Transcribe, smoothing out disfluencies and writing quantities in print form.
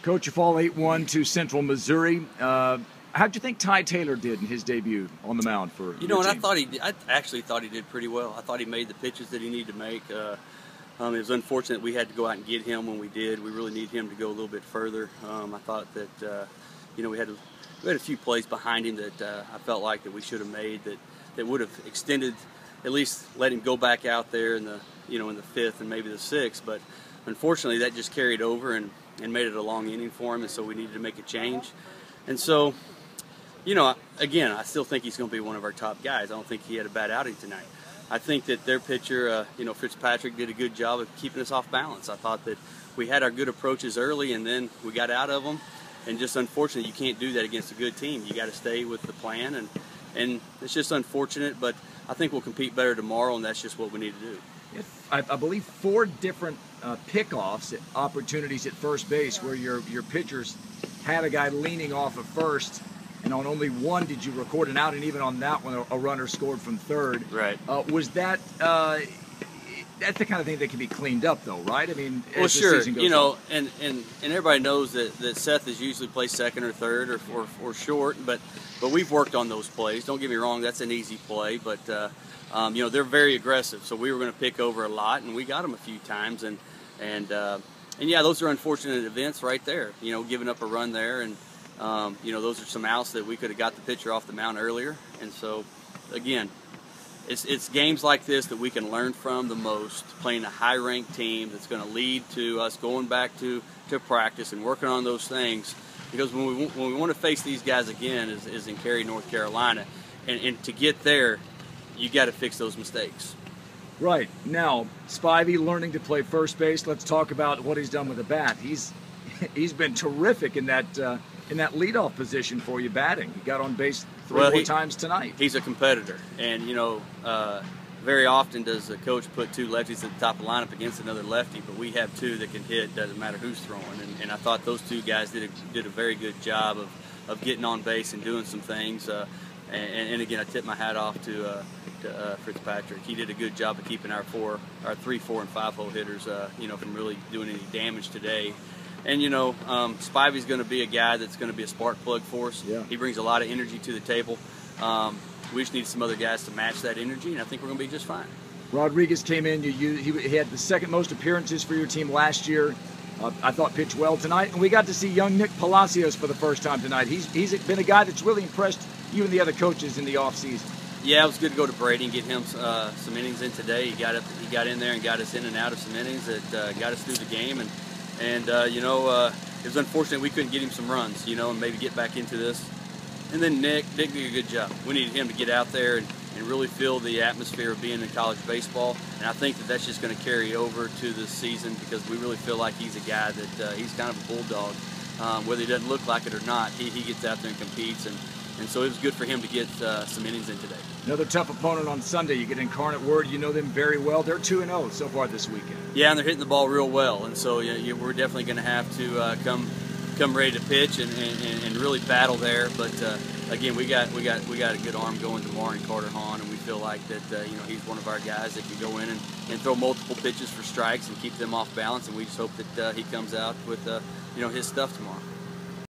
Coach, you fall 8-1 to Central Missouri. How'd you think Ty Taylor did in his debut on the mound for you know? Your And team? I actually thought he did pretty well. I thought he made the pitches that he needed to make. It was unfortunate we had to go out and get him when we did. We really need him to go a little bit further. I thought that we had a few plays behind him that I felt like that we should have made that would have extended, at least let him go back out there in the in the fifth and maybe the sixth. But unfortunately, that just carried over and made it a long inning for him, and so we needed to make a change. And so, again, I still think he's going to be one of our top guys. I don't think he had a bad outing tonight. I think that their pitcher, Fitzpatrick, did a good job of keeping us off balance. I thought that we had our good approaches early, and then we got out of them. And just unfortunately, you can't do that against a good team. You got to stay with the plan, and it's just unfortunate. But I think we'll compete better tomorrow, and that's just what we need to do. I believe 4 different pickoffs, opportunities at first base where your pitchers had a guy leaning off of first, and on only one did you record an out, and even on that one a runner scored from third. Right. Was that that's the kind of thing that can be cleaned up, though, right? I mean, well, as the sure. season goes on. And everybody knows that Seth is usually plays second or third or short, but we've worked on those plays. Don't get me wrong, that's an easy play, but they're very aggressive, so we were going to pick over a lot, and we got them a few times, and yeah, those are unfortunate events right there. Giving up a run there, and those are some outs that we could have got the pitcher off the mound earlier, and so again, it's games like this that we can learn from the most. Playing a high-ranked team that's going to lead to us going back to practice and working on those things, because when we want to face these guys again is in Cary, North Carolina, and to get there, you got to fix those mistakes. Right. Now, Spivey learning to play first base. Let's talk about what he's done with the bat. He's been terrific in that leadoff position for you batting. He got on base three or four times tonight. He's a competitor, and very often does the coach put 2 lefties at the top of the lineup against another lefty, but we have 2 that can hit, doesn't matter who's throwing, and I thought those 2 guys did a very good job of getting on base and doing some things, and again, I tip my hat off to Fitzpatrick. He did a good job of keeping our 3, 4, and 5 hole hitters from really doing any damage today. And Spivey's going to be a guy that's going to be a spark plug for us. Yeah. He brings a lot of energy to the table. We just need some other guys to match that energy, and I think we're going to be just fine. Rodriguez came in. He had the second most appearances for your team last year. I thought pitched well tonight, and we got to see young Nick Palacios for the first time tonight. He's been a guy that's really impressed you and the other coaches in the offseason. Yeah, it was good to go to Brady and get him some innings in today. He got in there and got us in and out of some innings that got us through the game, and it was unfortunate we couldn't get him some runs, and maybe get back into this. And then Nick did a good job. We needed him to get out there and really feel the atmosphere of being in college baseball, and I think that's just going to carry over to this season, because we really feel like he's a guy that he's kind of a bulldog. Whether he doesn't look like it or not, he gets out there and competes, and so it was good for him to get some innings in today. Another tough opponent on Sunday. You get Incarnate Word. You know them very well. They're 2-0 so far this weekend. Yeah, and they're hitting the ball real well, and so we're definitely going to have to come ready to pitch and really battle there. But again, we got a good arm going tomorrow in Carter Hahn, and we feel like that he's one of our guys that can go in and throw multiple pitches for strikes and keep them off balance. And we just hope that he comes out with his stuff tomorrow.